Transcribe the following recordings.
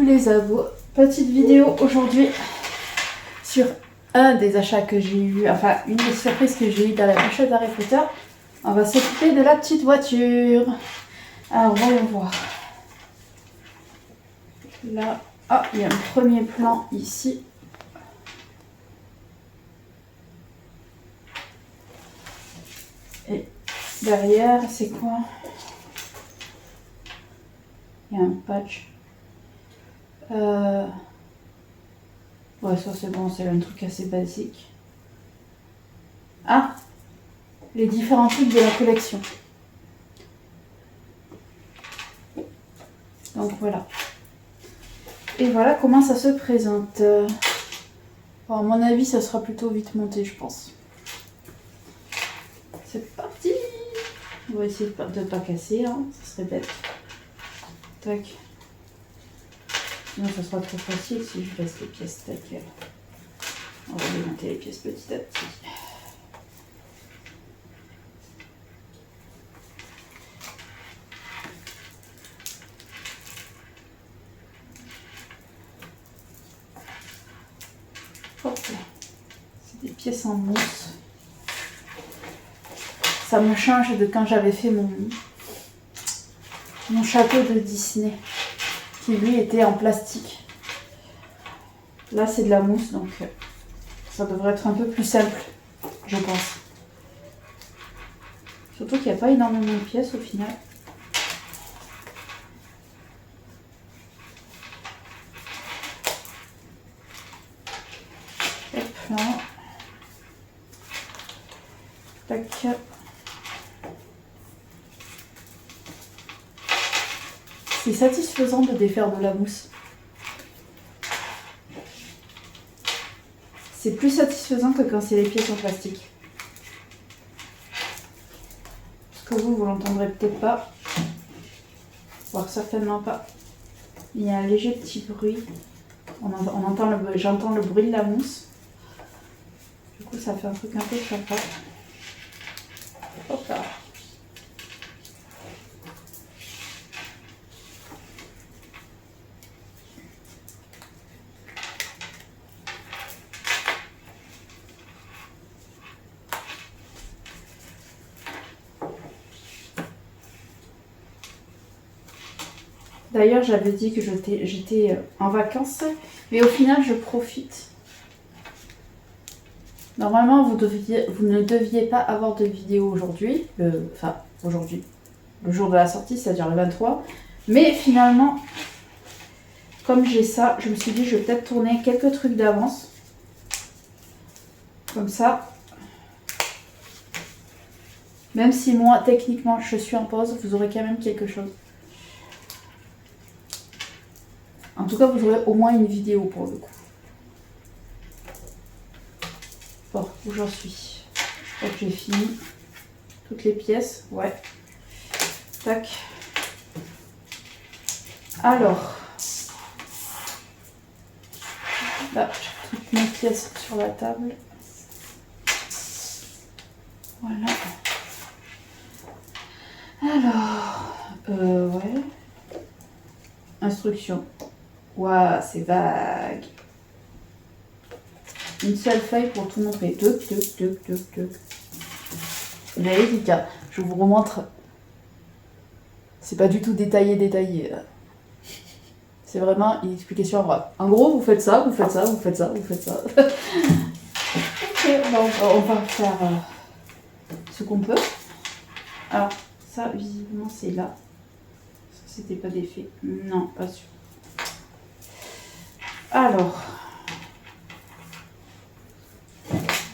les abos, petite vidéo aujourd'hui sur un des achats que j'ai eu, enfin une des surprises que j'ai eu dans la pochette d'Harry Potter. On va s'occuper de la petite voiture. Alors voyons voir. Là, ah, il y a un premier plan ici. Et derrière, c'est quoi? Il y a un patch. Ouais, ça c'est bon, c'est un truc assez basique. Ah, les différents trucs de la collection. Donc voilà. Et voilà comment ça se présente. Bon, à mon avis, ça sera plutôt vite monté, je pense. C'est parti. On va essayer de ne pas casser, hein. Ça serait bête. Tac. Sinon, ça sera trop facile si je laisse les pièces tac. On va démonter les pièces petit à petit. Hop là. C'est des pièces en mousse. Ça me change de quand j'avais fait mon château de Disney, qui lui était en plastique. Là, c'est de la mousse, donc ça devrait être un peu plus simple, je pense. Surtout qu'il n'y a pas énormément de pièces au final. Hop là. Tac. C'est satisfaisant de défaire de la mousse. C'est plus satisfaisant que quand c'est les pièces en plastique. Parce que vous l'entendrez peut-être pas. Voire certainement pas. Il y a un léger petit bruit. J'entends le bruit de la mousse. Du coup, ça fait un truc un peu sympa. Hop là. D'ailleurs, j'avais dit que j'étais en vacances, mais au final, je profite. Normalement, vous ne deviez pas avoir de vidéo aujourd'hui, aujourd'hui, le jour de la sortie, c'est-à-dire le 23. Mais finalement, comme j'ai ça, je me suis dit, je vais peut-être tourner quelques trucs d'avance. Comme ça. Même si moi, techniquement, je suis en pause, vous aurez quand même quelque chose. En tout cas, vous aurez au moins une vidéo pour le coup. Bon, où j'en suis? Je crois que j'ai fini. Toutes les pièces, ouais. Tac. Alors. Là, j'ai toutes mes pièces sur la table. Voilà. Alors. Ouais. Instruction. Waouh, c'est vague. Une seule feuille pour tout montrer. Mais délicat. Je vous remontre. C'est pas du tout détaillé. C'est vraiment une explication en vrac. En gros, vous faites ça, vous faites ça, vous faites ça, vous faites ça. Ok, on va faire ce qu'on peut. Alors, ça, visiblement, c'est là. C'était pas d'effet. Non, pas sûr. Alors,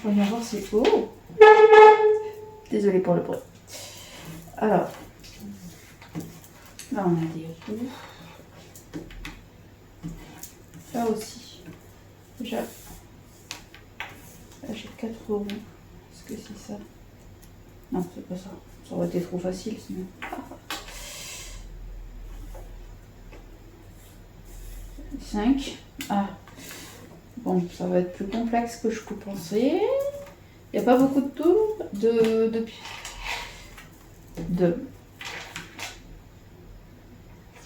on va voir si... Oh! Désolée pour le bruit. Alors, là on a des roues. Là aussi. Déjà, là j'ai 4 roues. Est-ce que c'est ça? Non, c'est pas ça. Ça aurait été trop facile sinon. 5. Ah. Bon, ça va être plus complexe que je pensais. Il n'y a pas beaucoup de tours de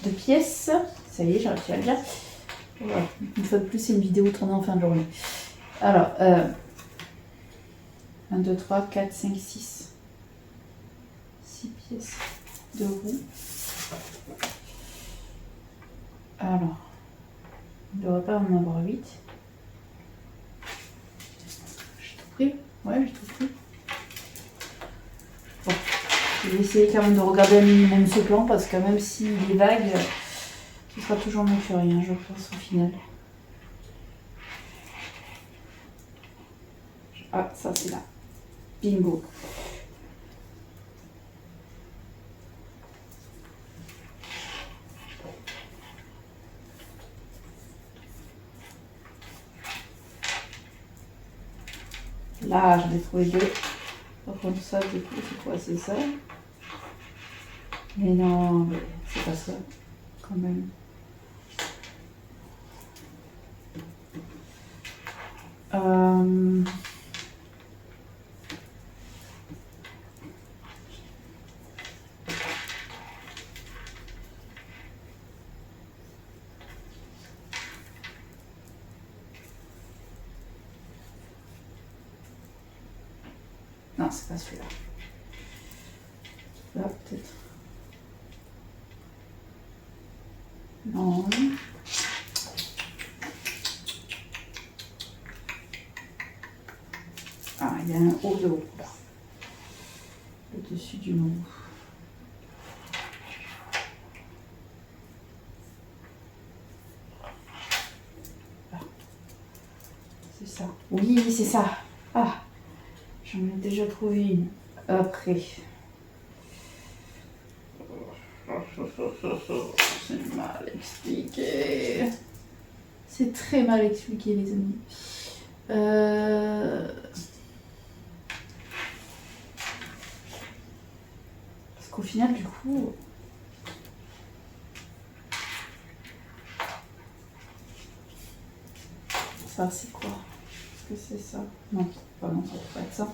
pièces. Ça y est, j'ai réussi à le dire. Voilà. Une fois de plus, c'est une vidéo tournée en fin de journée. Alors, 1, 2, 3, 4, 5, 6. 6 pièces de roue. Alors, il ne devrait pas en avoir 8. J'ai tout pris. Ouais, j'ai tout pris. Bon, je vais essayer quand même de regarder un minimum ce plan parce que même s'il est vague, ce sera toujours mieux que rien, je pense, au final. Ah, ça c'est là. Bingo. Là, j'en ai trouvé 2. Par contre, ça, du coup, c'est quoi? C'est ça? Mais non, mais c'est pas ça, quand même. Non, c'est pas celui-là. Là, peut-être. Non. Ah, il y a un haut de haut, là. Le dessus du haut. Là. C'est ça. Oui, c'est ça. Ah, j'en ai déjà trouvé une. Après. C'est mal expliqué. C'est très mal expliqué, les amis. Parce qu'au final, du coup... Ça, c'est quoi? Est-ce que c'est ça? Non, non, ça peut pas être ça.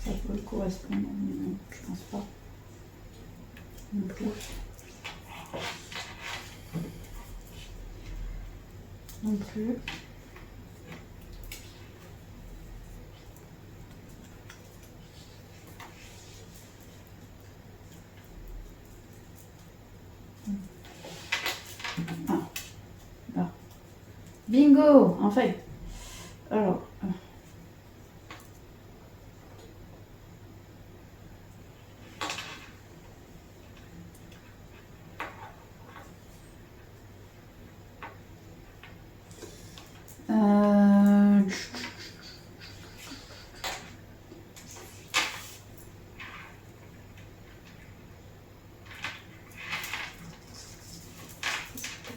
Ça peut correspondre, mais non, je pense pas. Non plus. Non plus. Ah, là. Bingo! Enfin. Alors.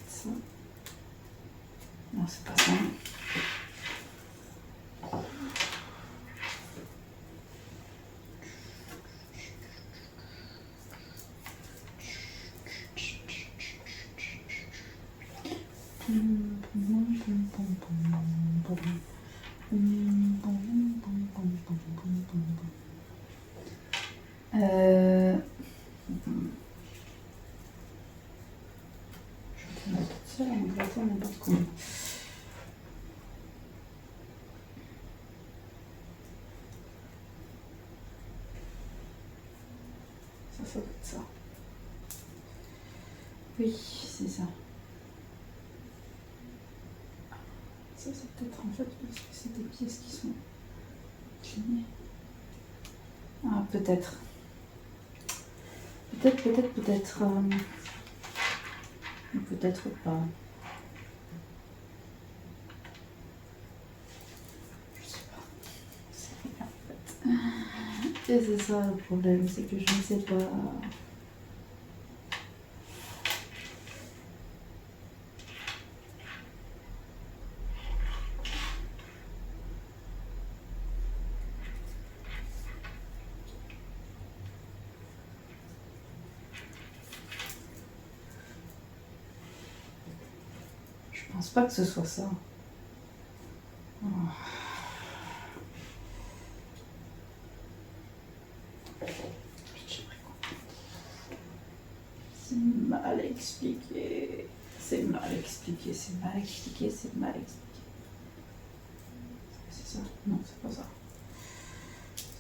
Ça. Non, c'est pas ça. Je vais toute seule, on va faire n'importe comment. Ça doit être ça. Oui, c'est ça. Ça, c'est peut-être en fait parce que c'est des pièces qui sont clignées. Ah, peut-être. Peut-être. Peut-être pas. Je sais pas. C'est rien en fait. Et c'est ça le problème, c'est que je ne sais pas. Je pense pas que ce soit ça. Oh. J'ai pris quoi? mal expliqué, c'est mal expliqué, c'est mal expliqué. C'est ça? Non, c'est pas ça.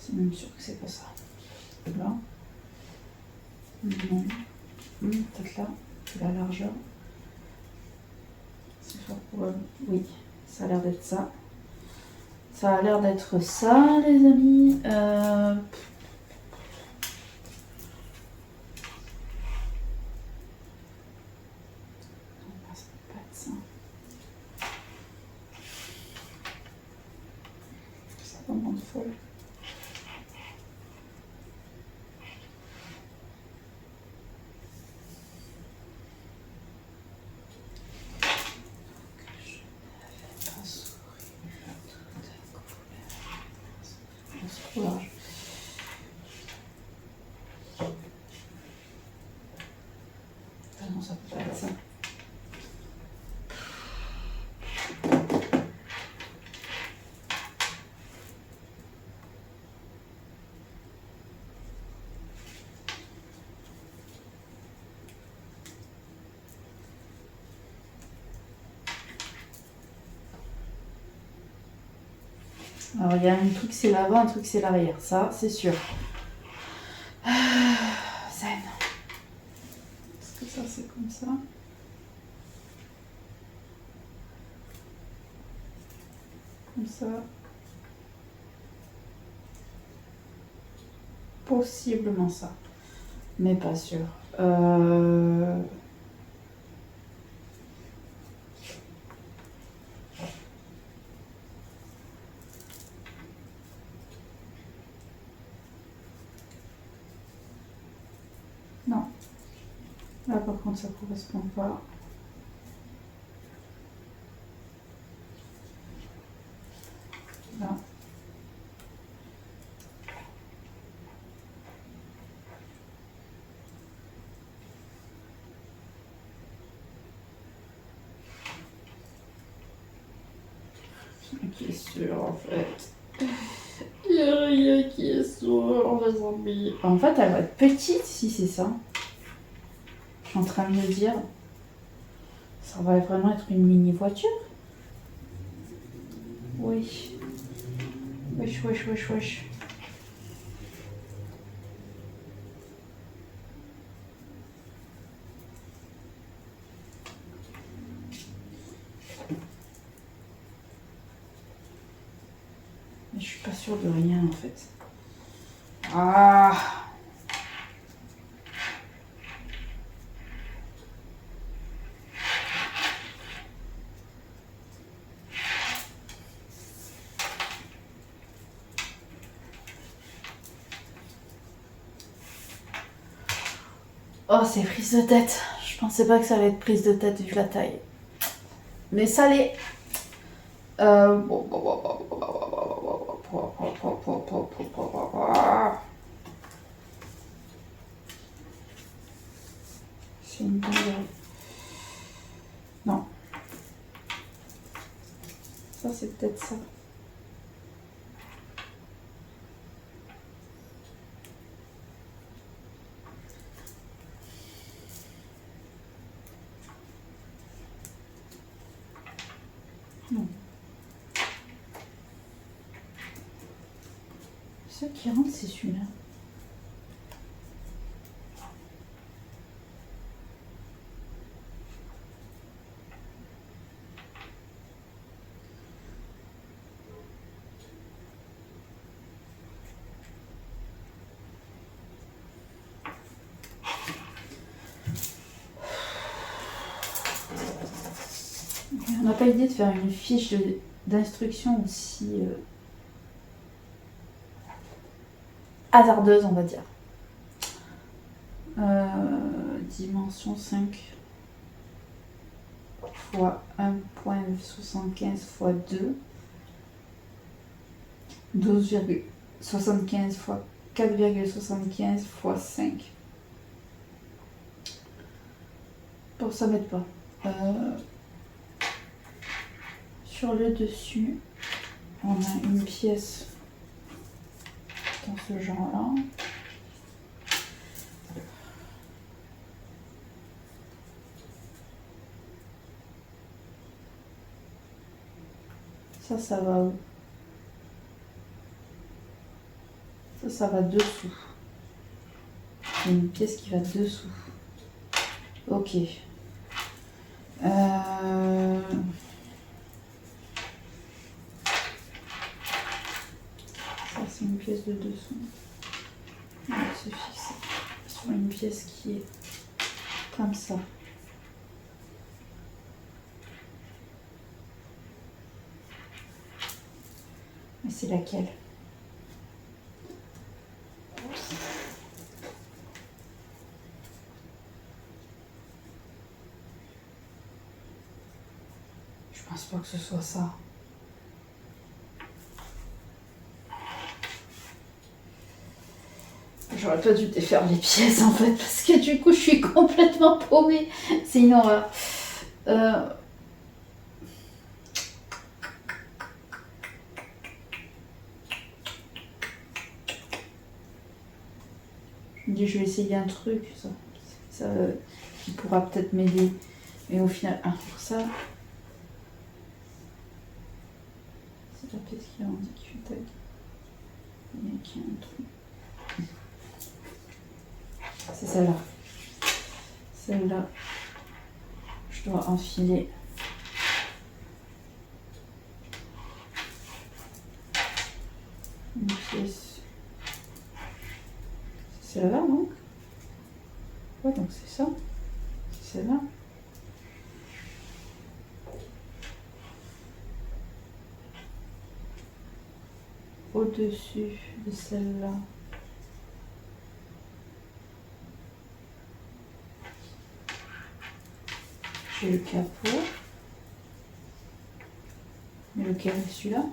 C'est même sûr que c'est pas ça. Là. Non. Peut-être là. La largeur. C'est fort probable. Oui, ça a l'air d'être ça. Ça a l'air d'être ça, les amis. Folle. C'est trop large. Ah non, ça peut pas être ça. Alors il y a un truc c'est l'avant, un truc c'est l'arrière, ça c'est sûr. Zen. Est-ce que ça c'est comme ça? Comme ça. Possiblement ça. Mais pas sûr. Non. Là par contre ça correspond pas. Là. Qui est sûr en fait. Il n'y a rien qui est sûr, les amis. En fait, elle va être petite si c'est ça. Je suis en train de me dire. Ça va vraiment être une mini voiture. Oui. Wesh, wesh, wesh, wesh. Mais je suis pas sûre de rien en fait. Ah! Oh, c'est prise de tête. Je pensais pas que ça allait être prise de tête vu la taille. Mais ça l'est. C'est une dinguerie. Non. Ça, c'est peut-être ça. Non. Ce qui rentre, c'est celui-là. On n'a pas idée de faire une fiche d'instruction aussi hasardeuse, on va dire. Dimension 5 fois 1,75 fois 2. 12,75 fois 4,75 fois 5. Pour ça m'aide pas. Sur le dessus, on a une pièce dans ce genre-là. Ça va où? Ça va dessous. Il y a une pièce qui va dessous. Ok. Ça, c'est une pièce de dessous. On va se fixer sur une pièce qui est comme ça. Mais c'est laquelle? Je pense pas que ce soit ça. J'aurais pas dû défaire les pièces en fait, parce que du coup je suis complètement paumée. C'est une horreur. Je me dis je vais essayer un truc, ça qui pourra peut-être m'aider. Mais au final, pour ça, c'est la pièce qui a envie qui fait tac. Il y a qui a un truc. C'est celle-là. Celle-là, je dois enfiler. Une pièce. C'est celle-là, non? Ouais, donc c'est ça. C'est celle-là. Au-dessus de celle-là. J'ai le capot. Mais lequel est celui-là?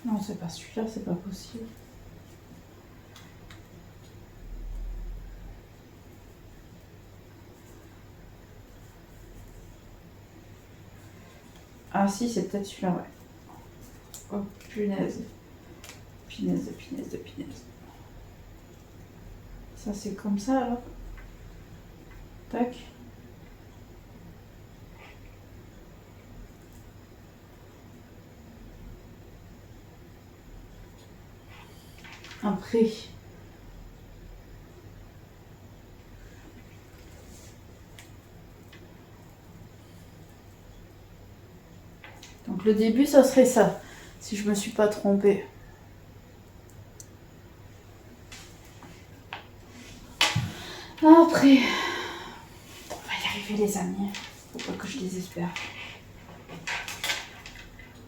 Non, c'est pas celui-là, c'est pas possible. Ah si, c'est peut-être celui-là, ouais. Oh, punaise. Punaise. Ça, c'est comme ça, alors. Tac. Après. Donc le début, ça serait ça, si je me suis pas trompée. Après, on va y arriver les amis. Faut pas que je désespère.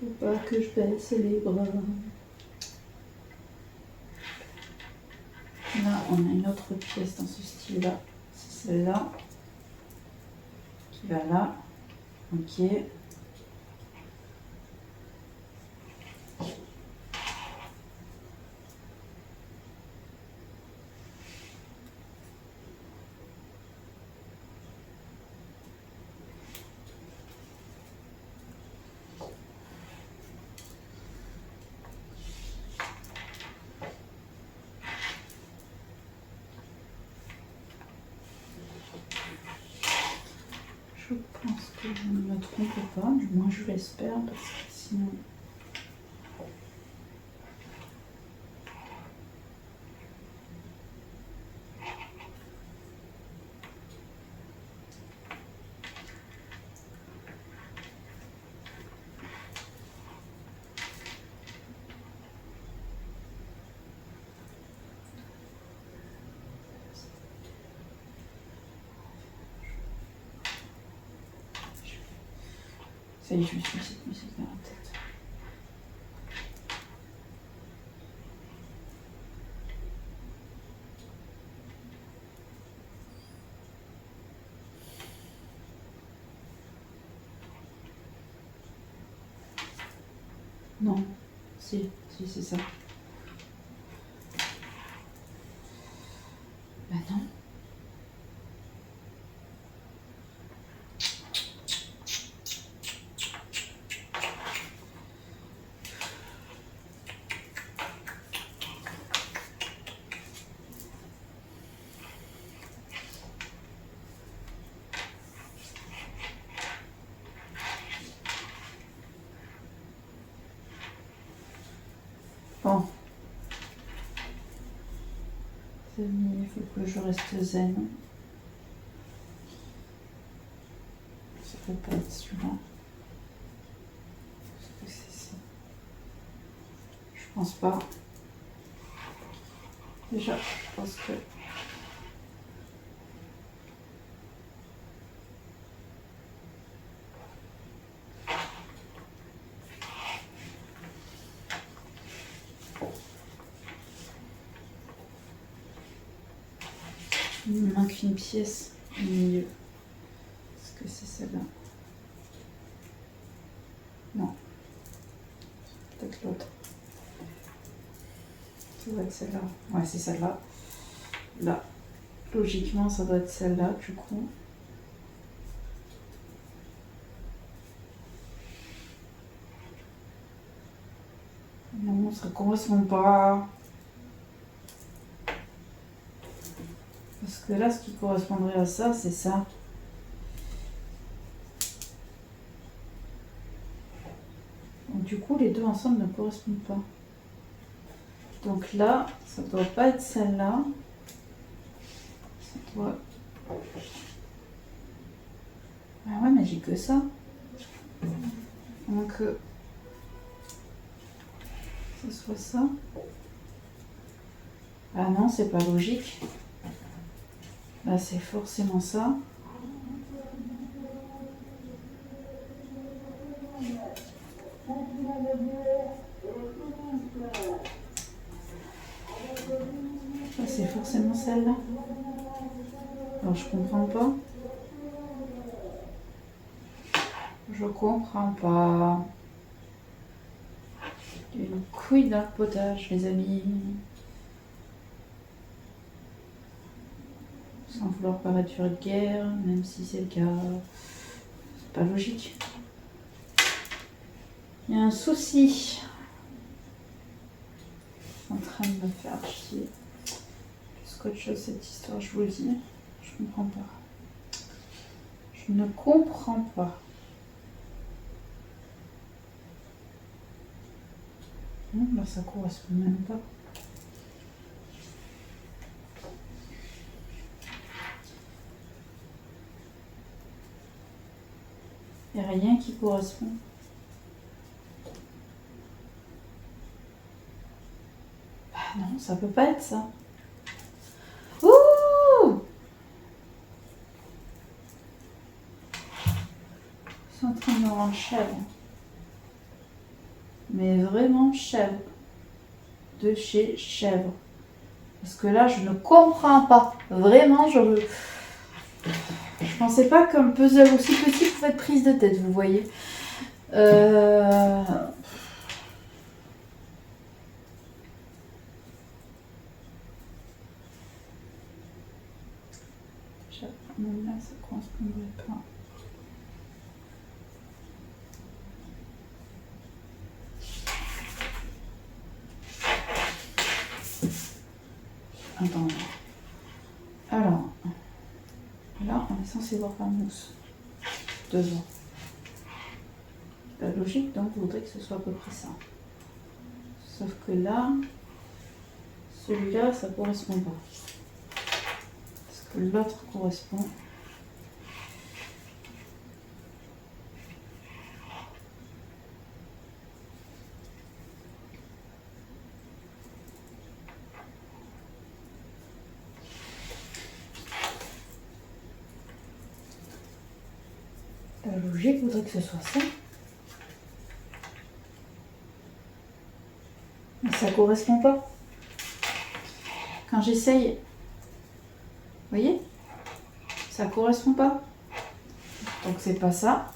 Faut pas que je baisse les bras. Là, on a une autre pièce dans ce style-là. C'est celle-là. Qui va là. Ok. Je pense que je ne me trompe pas, du moins je l'espère, parce que sinon... Ça y est, je me suis mis cette musique dans la tête. Non, si, c'est ça. Bah non. faut que je reste zen. Ça peut pas être celui-là. Est-ce que c'est ça? Je pense pas. Déjà, je pense que... Il me manque une pièce au milieu. Est-ce que c'est celle-là? Non. Peut-être l'autre. Ça doit être celle-là. Ouais, c'est celle-là. Là. Logiquement, ça doit être celle-là, du coup. Non, ça correspond pas. Parce que là, ce qui correspondrait à ça, c'est ça. Donc, du coup, les deux ensemble ne correspondent pas. Donc là, ça doit pas être celle-là. Ça doit... Ah ouais, mais j'ai que ça. Donc, ça soit ça. Ah non, c'est pas logique. Là, c'est forcément ça. Là, c'est forcément celle-là. Alors, je comprends pas. Je comprends pas. Il y a une couille dans le potage, les amis. Sans vouloir paraître vulgaire, même si c'est le cas. C'est pas logique. Il y a un souci. C'est en train de me faire chier. Plus qu'autre chose, cette histoire, je vous le dis. Je comprends pas. Je ne comprends pas. Non, là, ça correspond même pas. Il n'y a rien qui correspond. Bah non, ça peut pas être ça. Ouh! C'est en train de me rendre chèvre. Mais vraiment chèvre. De chez chèvre. Parce que là, je ne comprends pas. Vraiment, je pensais pas qu'un puzzle aussi petit pouvait être prise de tête, vous voyez. Même là, ça correspondrait pas. Attends. Alors, là, on est censé voir la mousse. Devant. La logique, donc, voudrait que ce soit à peu près ça. Sauf que là, celui-là, ça correspond pas. Parce que l'autre correspond. La logique voudrait que ce soit ça. Mais ça correspond pas. Quand j'essaye, vous voyez, ça correspond pas. Donc c'est pas ça.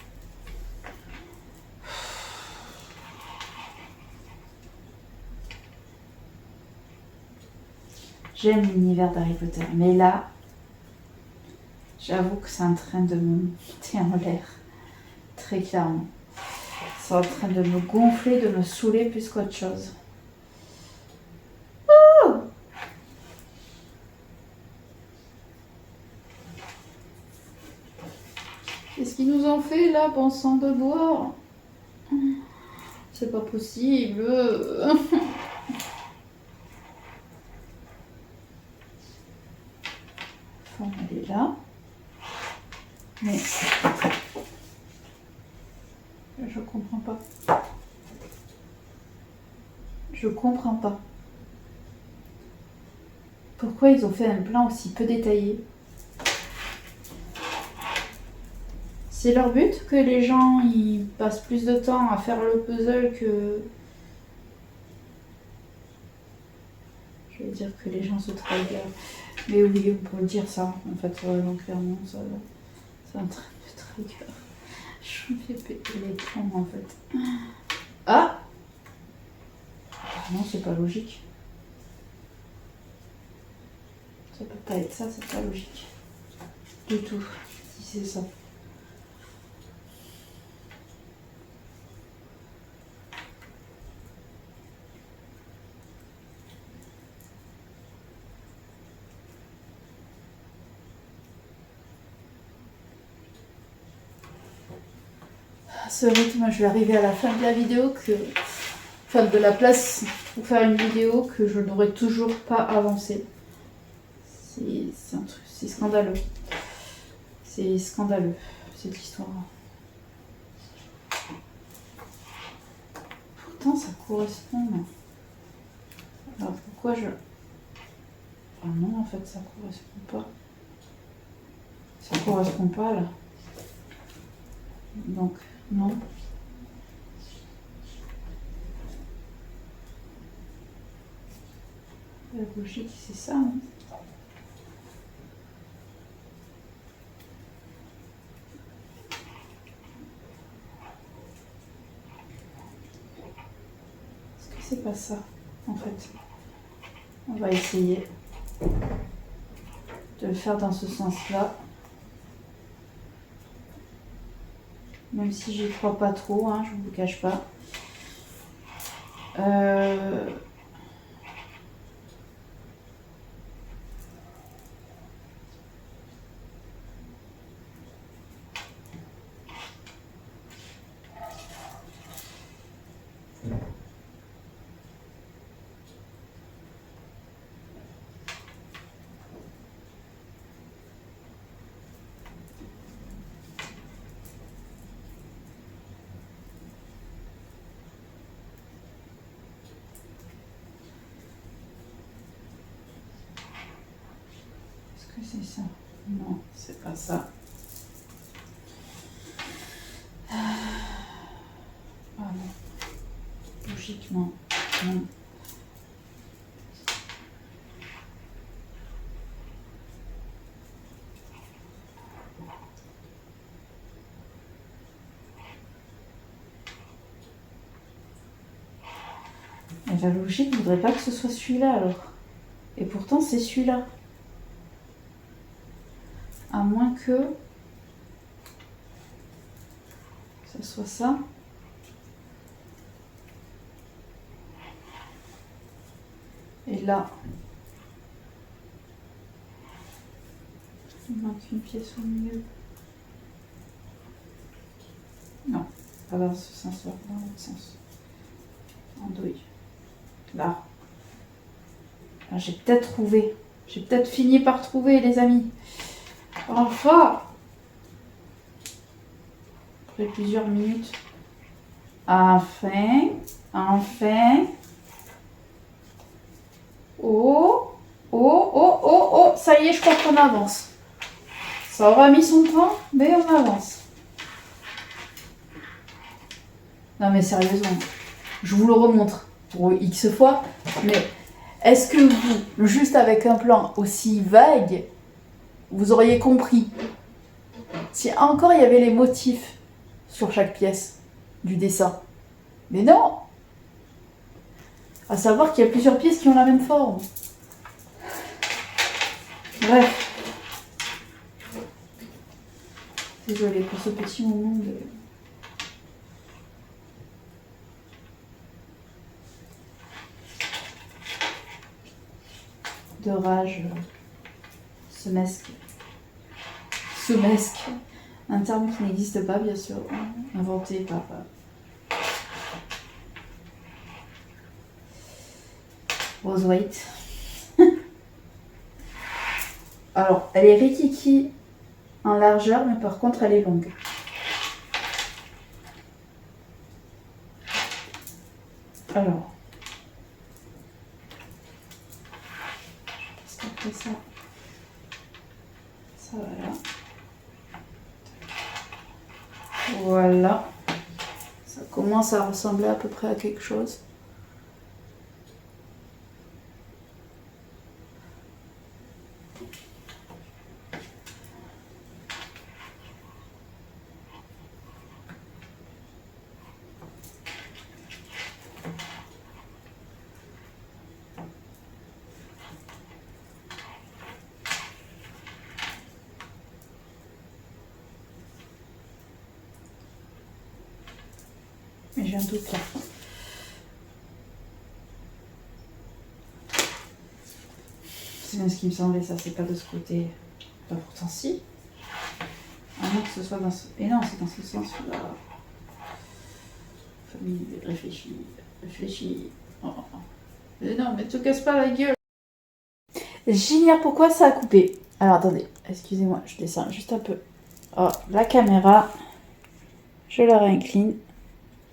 J'aime l'univers d'Harry Potter, mais là, j'avoue que c'est en train de me monter en l'air. Très clairement. C'est en train de me gonfler, de me saouler plus qu'autre chose. Oh! Qu'est-ce qu'ils nous ont fait là, bon sang de boire? C'est pas possible. Mais je comprends pas. Je comprends pas. Pourquoi ils ont fait un plan aussi peu détaillé? C'est leur but que les gens ils passent plus de temps à faire le puzzle que... Je veux dire que les gens se trahissent. Mais oui, on peut dire ça, en fait, donc clairement, ça, c'est un train de trigger. Je me fais péter les plombs, en fait. Ah! Non, c'est pas logique. Ça peut pas être ça, c'est pas logique. Du tout, si c'est ça. À ce rythme, je vais arriver à la fin de la vidéo enfin de la place pour faire une vidéo que je n'aurai toujours pas avancé. C'est un truc, c'est scandaleux. C'est scandaleux, cette histoire. Pourtant, ça correspond. Alors pourquoi je... Ah non, en fait, ça correspond pas. Ça correspond pas, là. Donc, non. La logique, c'est ça, non? Est-ce que c'est pas ça, en fait? On va essayer de le faire dans ce sens-là. Même si j'y crois pas trop, hein, je ne vous le cache pas. Est-ce que c'est ça? Non, c'est pas ça. Ah non. Logiquement, non. Et la logique ne voudrait pas que ce soit celui-là alors. Et pourtant c'est celui-là. À moins que ça soit ça. Et là, il manque une pièce au milieu. Non, pas dans ce sens-là, dans l'autre sens. En douille. Là. Ah, j'ai peut-être trouvé. J'ai peut-être fini par trouver, les amis. Enfin! Après plusieurs minutes. Enfin. Enfin. Oh. Oh, oh, oh, oh. Ça y est, je crois qu'on avance. Ça aura mis son temps, mais on avance. Non mais sérieusement, je vous le remontre pour X fois, mais est-ce que vous, juste avec un plan aussi vague, vous auriez compris si encore il y avait les motifs sur chaque pièce du dessin? Mais non! À savoir qu'il y a plusieurs pièces qui ont la même forme. Bref. Désolée pour ce petit moment de rage semesque. Semesque. Un terme qui n'existe pas, bien sûr, inventé par Rose White. Alors, elle est rikiki en largeur, mais par contre, elle est longue. Alors, qu'est-ce qu'on fait ça? Ça, voilà. Voilà. Ça commence à ressembler à peu près à quelque chose. Mais j'ai un doute là. C'est bien ce qui me semblait, ça, c'est pas de ce côté. Bah, pourtant, si. À moins que ce soit dans ce... Et non, c'est dans ce sens-là. Famille, réfléchis, réfléchis. Oh, oh, oh. Mais non, mais te casse pas la gueule. J'ignore pourquoi ça a coupé. Alors, attendez, excusez-moi, je descends juste un peu. Oh, la caméra, je la réincline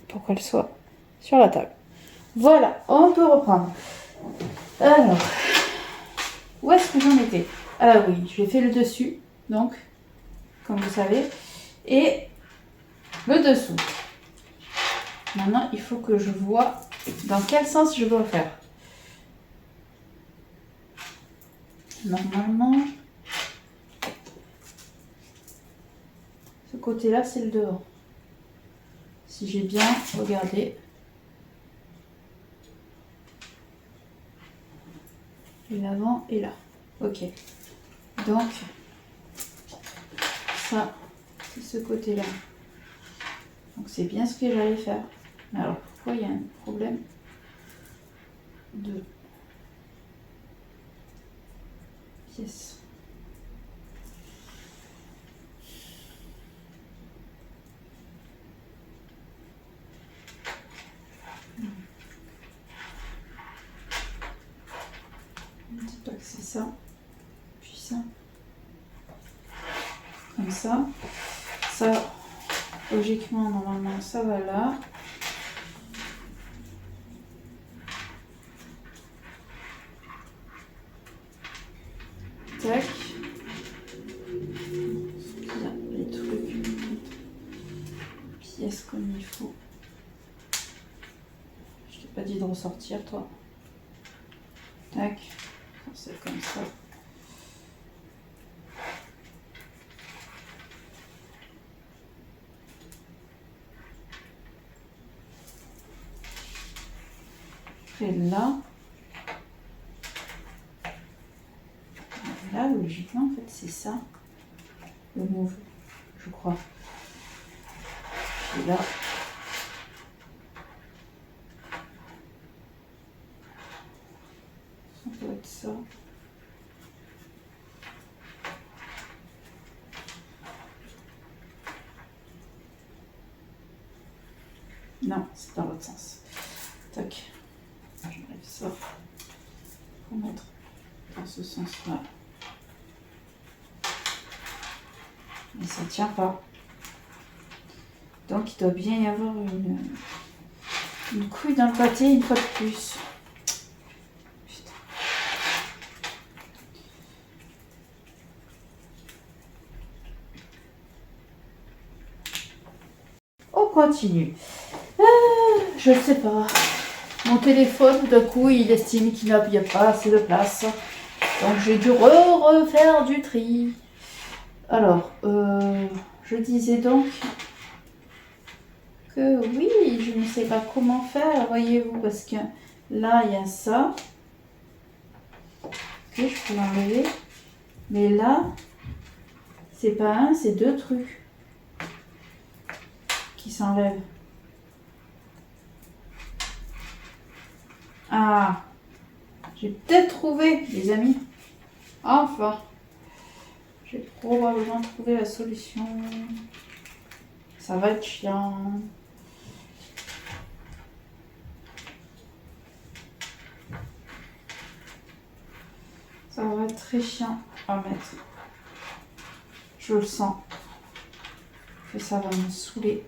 pour qu'elle soit sur la table. Voilà, on peut reprendre. Alors, où est-ce que j'en étais? Ah oui, j'ai fait le dessus, donc, comme vous savez, et le dessous. Maintenant, il faut que je vois dans quel sens je dois faire. Normalement, ce côté-là, c'est le dehors. Si j'ai bien regardé. Et l'avant est là. Ok. Donc, ça, c'est ce côté-là. Donc, c'est bien ce que j'allais faire. Mais alors, pourquoi il y a un problème de pièces? Je ne dis pas que c'est ça. Puis ça. Comme ça. Ça, logiquement, normalement, ça va là. Tac. Bien, les trucs. Pièces comme il faut. Je t'ai pas dit de ressortir, toi. Tac. C'est comme ça. Et là. Là, logiquement, en fait, c'est ça. Le mauve, je crois. Et là. Ça doit être ça. Non, c'est dans l'autre sens. Tac. J'enlève ça pour mettre dans ce sens-là. Mais ça ne tient pas. Donc il doit bien y avoir une couille dans le pâté une fois de plus. Putain. On continue. Je ne sais pas. Mon téléphone, d'un coup, il estime qu'il n'y a pas assez de place. Donc j'ai dû refaire du tri. Alors, je disais donc que oui, je ne sais pas comment faire, voyez-vous, parce que là, il y a ça. Ok, je peux l'enlever. Mais là, c'est pas un, c'est deux trucs qui s'enlèvent. Ah, j'ai peut-être trouvé, les amis. Enfin, j'ai probablement trouvé la solution. Ça va être chiant. Ça va être très chiant à mettre. Je Je le sens. Que ça va me saouler.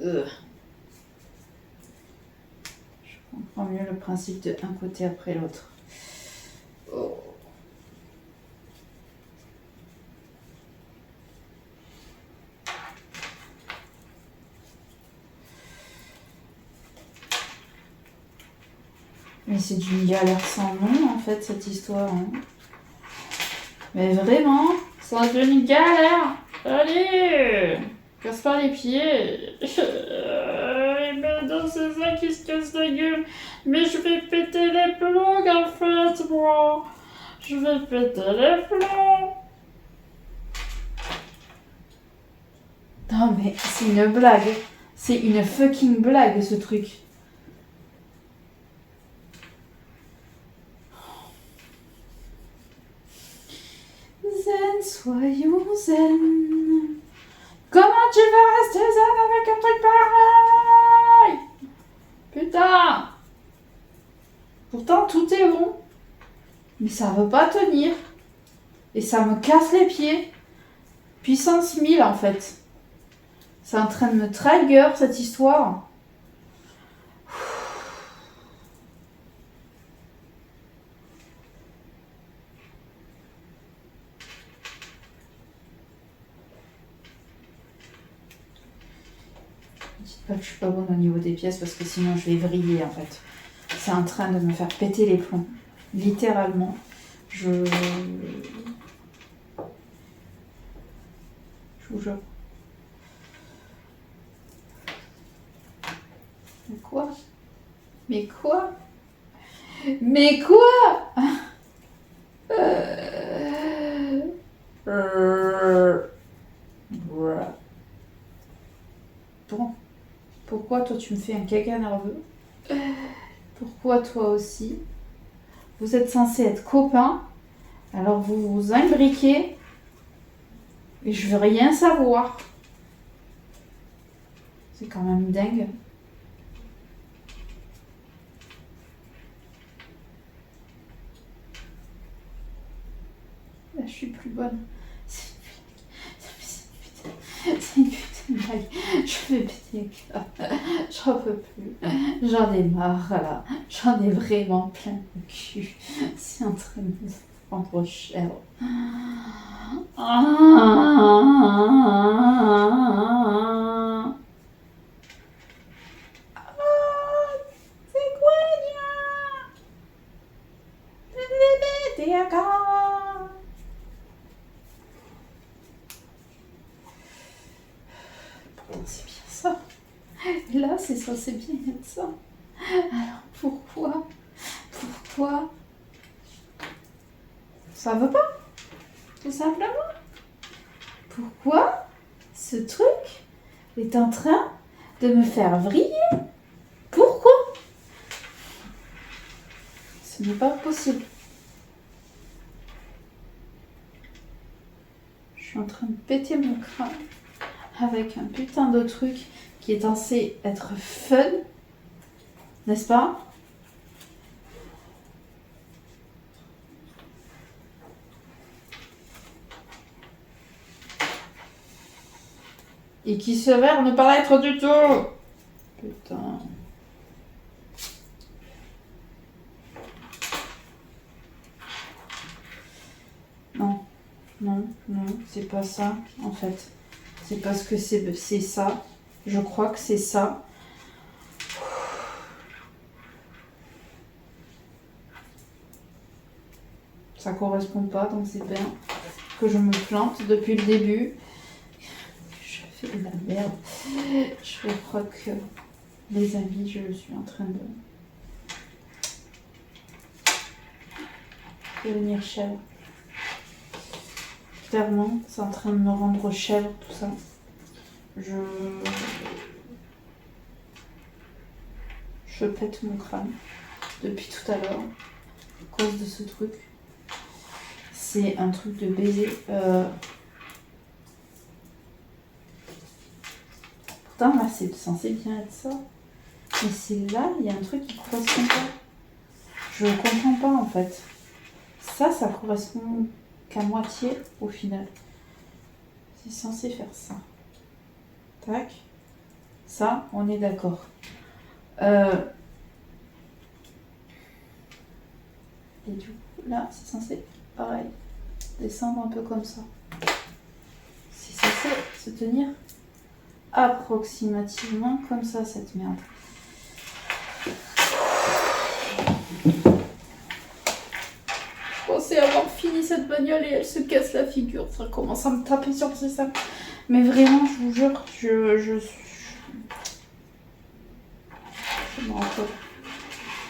Je comprends mieux le principe de un côté après l'autre. Oh. Mais c'est d'une galère sans nom en fait cette histoire. Hein. Mais vraiment, c'est d'une galère. Allez, casse pas les pieds. Mais non, c'est ça qui se casse la gueule. Mais je vais péter les plombs en fait, moi. Je vais péter les plombs. Non mais c'est une blague. C'est une fucking blague ce truc. Zen, soyons zen. Comment tu veux rester zen avec un truc pareil? Putain. Pourtant tout est bon. Mais ça veut pas tenir. Et ça me casse les pieds. Puissance 1000 en fait. C'est en train de me trigger cette histoire. Dites pas que je suis pas bonne au niveau des pièces parce que sinon je vais vriller en fait. C'est en train de me faire péter les plombs. Littéralement. Je vous jure. Mais quoi? Mais quoi? Mais quoi? Bon. Pourquoi toi tu me fais un caca nerveux? Pourquoi toi aussi? Vous êtes censés être copains, alors vous vous imbriquez et je veux rien savoir. C'est quand même dingue. Là, je suis plus bonne. C'est une putain de blague. Je vais péter. J'en peux plus. J'en ai marre là. J'en ai vraiment plein le cul. C'est en train de me prendre cher. C'est quoi, t'es d'accord? C'est bien ça. Là, c'est censé bien être ça. Alors, pourquoi? Pourquoi? Ça veut pas? Tout simplement. Pourquoi ce truc est en train de me faire vriller? Pourquoi? Ce n'est pas possible. Je suis en train de péter mon crâne avec un putain de truc qui est censé être fun, n'est-ce pas? Et qui s'avère ne pas l'être du tout. Putain. Non, non, non, c'est pas ça en fait. C'est parce que c'est ça. Je crois que c'est ça. Ça correspond pas, donc c'est bien que je me plante depuis le début. Je fais de la merde. Je crois que, les amis, je suis en train de devenir chèvre. clairement, c'est en train de me rendre chèvre tout ça. Je pète mon crâne depuis tout à l'heure à cause de ce truc. C'est un truc de baiser. Pourtant là c'est censé bien être ça. Mais c'est là, il y a un truc qui correspond pas. Je comprends pas en fait. Ça correspond qu'à moitié au final. C'est censé faire ça. Tac. Ça, on est d'accord. Et du coup, là, c'est censé, pareil, descendre un peu comme ça. C'est censé se tenir approximativement comme ça, cette merde. Je pensais avoir fini cette bagnole et elle se casse la figure. Ça commence à me taper sur le système. Mais vraiment, je vous jure, je me rends folle.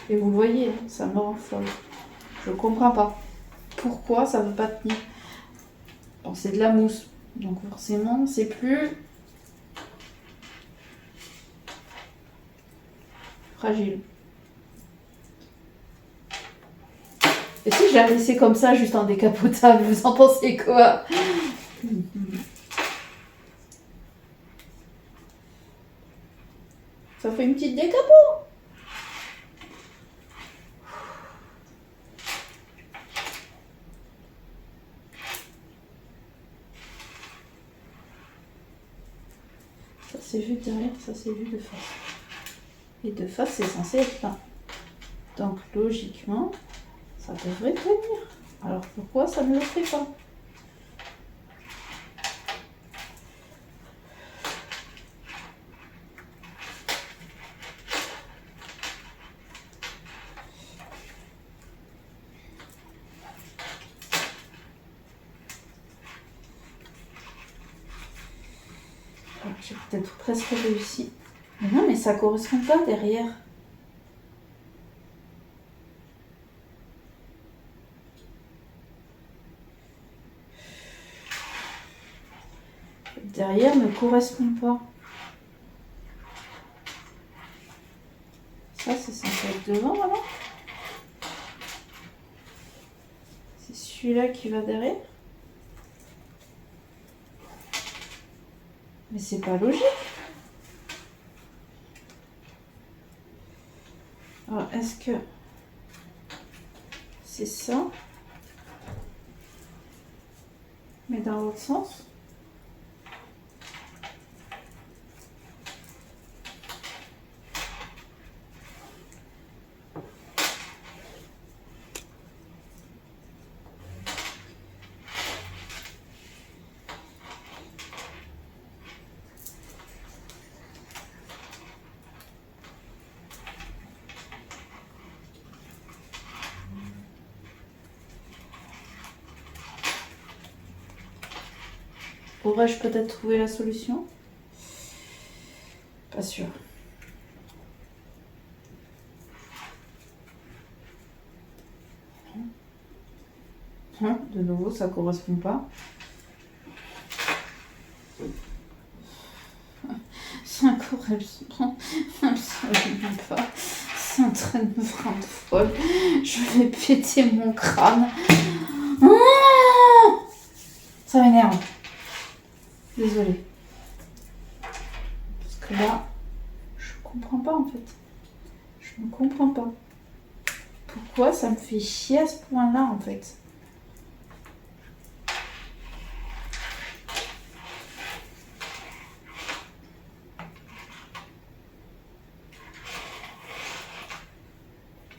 Et vous le voyez, ça me rend folle. Je comprends pas. Pourquoi ça veut pas tenir? Bon, c'est de la mousse. Donc forcément, c'est plus fragile. Et si je la laissais comme ça, juste en décapotable, vous en pensez quoi? Ça fait une petite décapo. Ça c'est vu de derrière, ça c'est vu de face. Et de face c'est censé être là. Donc logiquement, ça devrait tenir. Alors pourquoi ça ne le fait pas? J'ai peut-être presque réussi. Mais non, mais ça correspond pas derrière. Derrière ne correspond pas. Ça, c'est censé être devant, voilà. C'est celui-là qui va derrière. Mais c'est pas logique. Alors, est-ce que c'est ça? Mais dans l'autre sens? Aurais-je peut-être trouvé la solution? Pas sûr. De nouveau, ça correspond pas. Ça correspond absolument pas. C'est en train de me rendre folle. Je vais péter mon crâne. Ça m'énerve. Désolée. Parce que là, je comprends pas en fait. Je ne comprends pas. Pourquoi ça me fait chier à ce point-là en fait?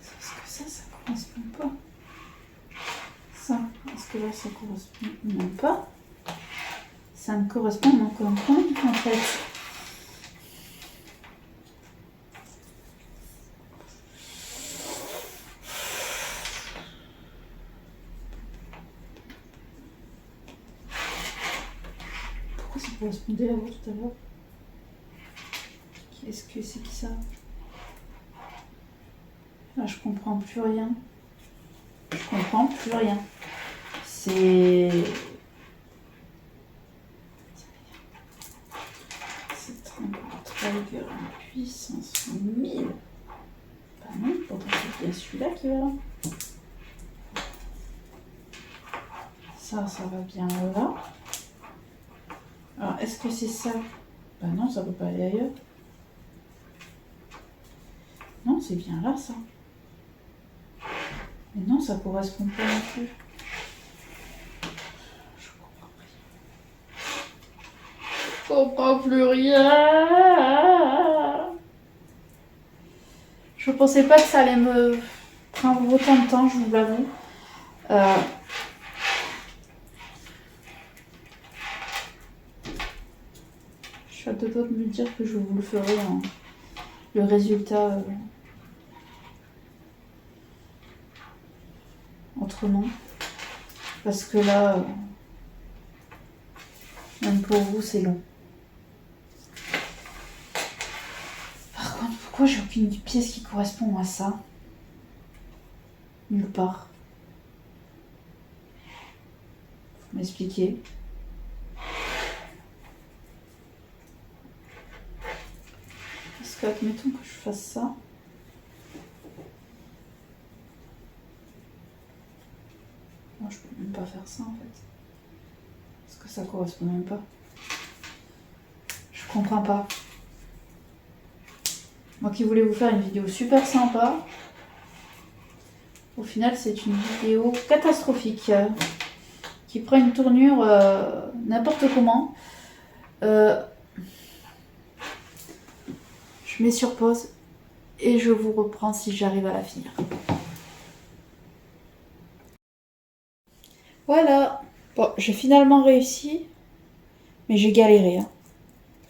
Parce que ça correspond pas. Ça, est-ce que là ça correspond? Non pas. Ça me correspond encore moins en fait. Pourquoi ça correspondait à vous tout à l'heure? Qu'est-ce que c'est que ça? Là je comprends plus rien. Je comprends plus rien. C'est... Tiger puissance 1000. Bah non, pourtant c'est bien celui-là qui va là. Ça va bien là. Alors, est-ce que c'est ça? Bah non, ça peut pas aller ailleurs. Non, c'est bien là, ça. Mais non, ça correspond pas non plus. Je comprends plus rien. Je pensais pas que ça allait me prendre autant de temps, je vous l'avoue. Je suis à deux doigts de me dire que je vous le ferai le résultat autrement. Parce que là, même pour vous, c'est long. Par contre, pourquoi j'ai aucune pièce qui correspond à ça? Nulle part. Faut m'expliquer. Parce que, admettons que je fasse ça. Moi, je peux même pas faire ça en fait. Parce que ça correspond même pas. Je comprends pas. Moi qui voulais vous faire une vidéo super sympa, au final c'est une vidéo catastrophique qui prend une tournure n'importe comment. Je mets sur pause et je vous reprends si j'arrive à la finir. Voilà. Bon, j'ai finalement réussi, mais j'ai galéré. En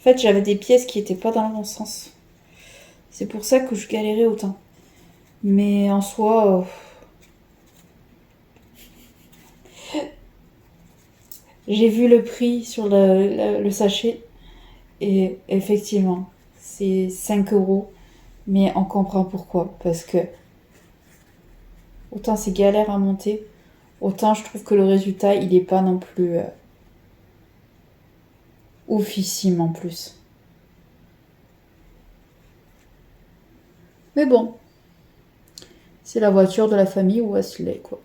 fait, j'avais des pièces qui n'étaient pas dans le bon sens. C'est pour ça que je galérais autant. Mais en soi... j'ai vu le prix sur le sachet. Et effectivement, c'est 5 €. Mais on comprend pourquoi. Parce que autant c'est galère à monter, autant je trouve que le résultat, il n'est pas non plus oufissime en plus. Mais bon, c'est la voiture de la famille Wesley, quoi.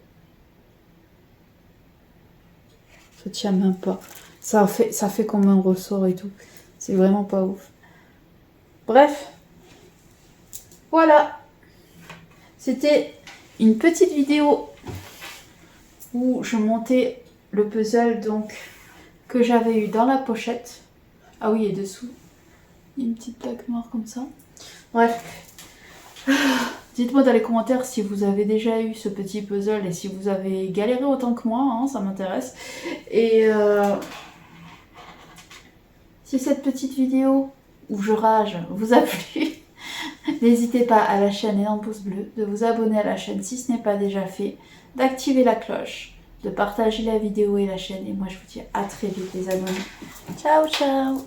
Ça tient même pas. Ça fait comme un ressort et tout. C'est vraiment pas ouf. Bref. Voilà. C'était une petite vidéo où je montais le puzzle donc que j'avais eu dans la pochette. Ah oui, et dessous, il y a une petite plaque noire comme ça. Bref. Dites-moi dans les commentaires si vous avez déjà eu ce petit puzzle et si vous avez galéré autant que moi, hein, ça m'intéresse. Et si cette petite vidéo où je rage vous a plu, n'hésitez pas à lâcher un énorme pouce bleu, de vous abonner à la chaîne si ce n'est pas déjà fait, d'activer la cloche, de partager la vidéo et la chaîne. Et moi je vous dis à très vite les abonnés. Ciao ciao.